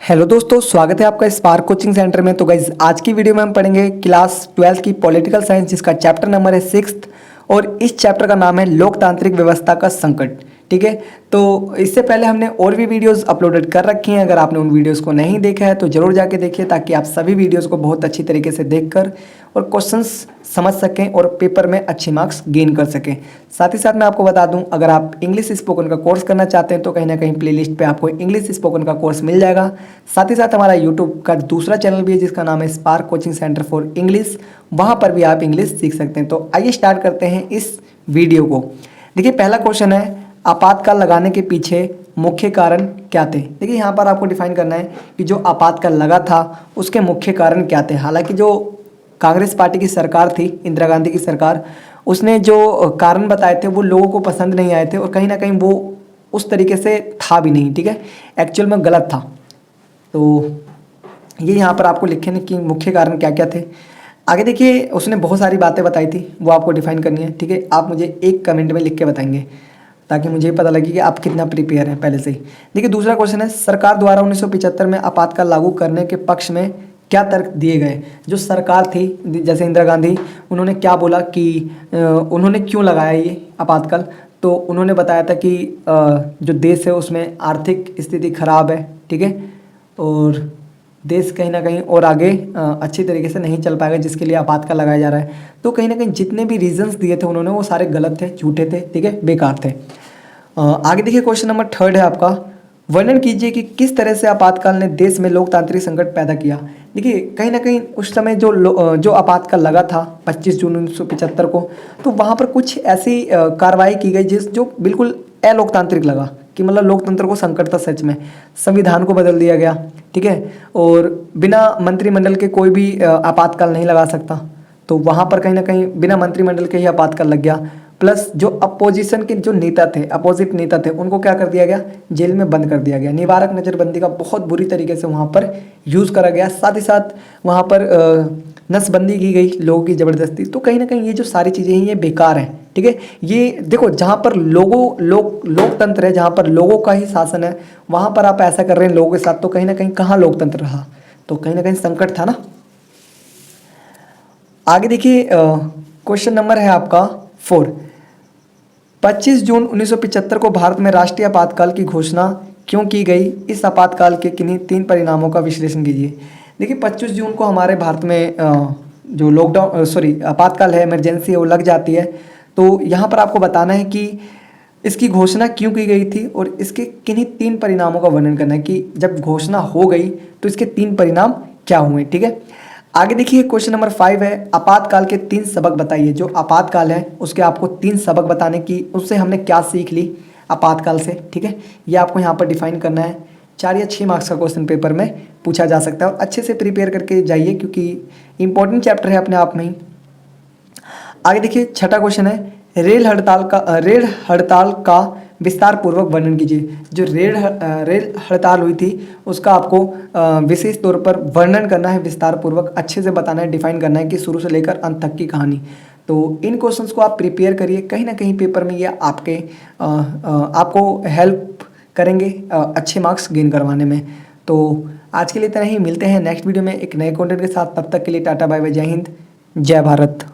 Hello दोस्तों, स्वागत है आपका स्पार्क कोचिंग सेंटर में। तो गाइज आज की वीडियो में हम पढ़ेंगे क्लास 12 की पॉलिटिकल साइंस, जिसका चैप्टर नंबर है 6th और इस चैप्टर का नाम है लोकतांत्रिक व्यवस्था का संकट। ठीक है, तो इससे पहले हमने और भी वीडियोस अपलोडेड कर रखी हैं। अगर आपने उन वीडियोस को नहीं देखा है तो जरूर जाके देखिए, ताकि आप सभी वीडियोस को बहुत अच्छी तरीके से देखकर और क्वेश्चंस समझ सकें और पेपर में अच्छे मार्क्स गेन कर सकें। साथ ही साथ मैं आपको बता दूं, अगर आप इंग्लिश स्पोकन का कोर्स करना चाहते हैं तो कहीं ना कहीं प्लेलिस्ट पे आपको इंग्लिश स्पोकन का कोर्स मिल जाएगा। साथ ही साथ हमारा यूट्यूब का दूसरा चैनल भी है, जिसका नाम है spark coaching centre for English. वहाँ पर भी आप इंग्लिश सीख सकते हैं। तो आइए स्टार्ट करते हैं इस वीडियो को। देखिए, पहला क्वेश्चन है, आपातकाल लगाने के पीछे मुख्य कारण क्या थे। देखिए, यहाँ पर आपको डिफाइन करना है कि जो आपातकाल लगा था उसके मुख्य कारण क्या थे। हालांकि जो कांग्रेस पार्टी की सरकार थी, इंदिरा गांधी की सरकार, उसने जो कारण बताए थे वो लोगों को पसंद नहीं आए थे और कहीं ना कहीं वो उस तरीके से था भी नहीं। ठीक है, एक्चुअल में गलत था। तो ये यहाँ पर आपको लिखे कि मुख्य कारण क्या क्या थे। आगे देखिए, उसने बहुत सारी बातें बताई थी, वो आपको डिफाइन करनी है। ठीक है, आप मुझे एक कमेंट में लिख के बताएंगे, ताकि मुझे पता लगे कि आप कितना प्रिपेयर हैं पहले से ही। देखिए, दूसरा क्वेश्चन है, सरकार द्वारा 1975 में आपातकाल लागू करने के पक्ष में क्या तर्क दिए गए। जो सरकार थी, जैसे इंदिरा गांधी, उन्होंने क्या बोला कि उन्होंने क्यों लगाया ये आपातकाल। तो उन्होंने बताया था कि जो देश है उसमें आर्थिक स्थिति खराब है। ठीक है, और देश कहीं ना कहीं और आगे अच्छी तरीके से नहीं चल पाएगा, जिसके लिए आपातकाल लगाया जा रहा है। तो कहीं ना कहीं जितने भी रीजंस दिए थे उन्होंने, वो सारे गलत थे, झूठे थे। ठीक है, बेकार थे। आगे देखिए, क्वेश्चन नंबर 3 है आपका, वर्णन कीजिए कि किस तरह से आपातकाल ने देश में लोकतांत्रिक संकट पैदा किया। देखिए, कहीं ना कहीं उस समय जो आपातकाल लगा था 25 जून 1975 को, तो वहाँ पर कुछ ऐसी कार्रवाई की गई जो बिल्कुल अलोकतांत्रिक लगा, कि मतलब लोकतंत्र को संकट था सच में। संविधान को बदल दिया गया। ठीक है, और बिना मंत्रिमंडल के कोई भी आपातकाल नहीं लगा सकता। तो वहाँ पर कहीं ना कहीं बिना मंत्रिमंडल के ही आपातकाल लग गया। प्लस जो अपोजिशन के जो नेता थे, अपोजिट नेता थे, उनको क्या कर दिया गया, जेल में बंद कर दिया गया। निवारक नज़रबंदी का बहुत बुरी तरीके से वहाँ पर यूज़ करा गया। साथ ही साथ वहाँ पर नसबंदी की गई लोगों की ज़बरदस्ती। तो कहीं ना कहीं ये जो सारी चीज़ें हैं ये बेकार हैं। ठीक है, ये देखो, जहाँ पर लोकतंत्र है, जहाँ पर लोगों का ही शासन है, वहाँ पर आप ऐसा कर रहे हैं लोगों के साथ, तो कहीं ना कहीं कहाँ लोकतंत्र रहा। तो कहीं ना कहीं संकट था ना। आगे देखिए, क्वेश्चन नंबर है आपका 4, 25 जून 1975 को भारत में राष्ट्रीय आपातकाल की घोषणा क्यों की गई। इस आपातकाल के किन्हीं 3 परिणामों का विश्लेषण कीजिए। देखिए, 25 जून को हमारे भारत में जो आपातकाल है, इमरजेंसी है, वो लग जाती है। तो यहाँ पर आपको बताना है कि इसकी घोषणा क्यों की गई थी और इसके किन्हीं 3 परिणामों का वर्णन करना है, कि जब घोषणा हो गई तो इसके 3 परिणाम क्या हुए। ठीक है, आगे देखिए, क्वेश्चन नंबर 5 है, आपातकाल के 3 सबक बताइए। जो आपातकाल है उसके आपको 3 सबक बताने की, उससे हमने क्या सीख ली आपातकाल से। ठीक है, ये आपको यहाँ पर डिफाइन करना है। 4 या 6 मार्क्स का क्वेश्चन पेपर में पूछा जा सकता है, और अच्छे से प्रिपेयर करके जाइए, क्योंकि इंपॉर्टेंट चैप्टर है अपने आप में ही। आगे देखिए, छठा क्वेश्चन है, रेल हड़ताल का विस्तार पूर्वक वर्णन कीजिए। जो रेल हड़ताल हुई थी उसका आपको विशेष तौर पर वर्णन करना है, विस्तार पूर्वक अच्छे से बताना है, डिफाइन करना है कि शुरू से लेकर अंत तक की कहानी। तो इन क्वेश्चंस को आप प्रिपेयर करिए, कहीं ना कहीं पेपर में ये आपको हेल्प करेंगे अच्छे मार्क्स गेन करवाने में। तो आज के लिए इतना ही, मिलते हैं नेक्स्ट वीडियो में एक नए कंटेंट के साथ। तब तक के लिए टाटा, बाय बाय, जय हिंद, जय भारत।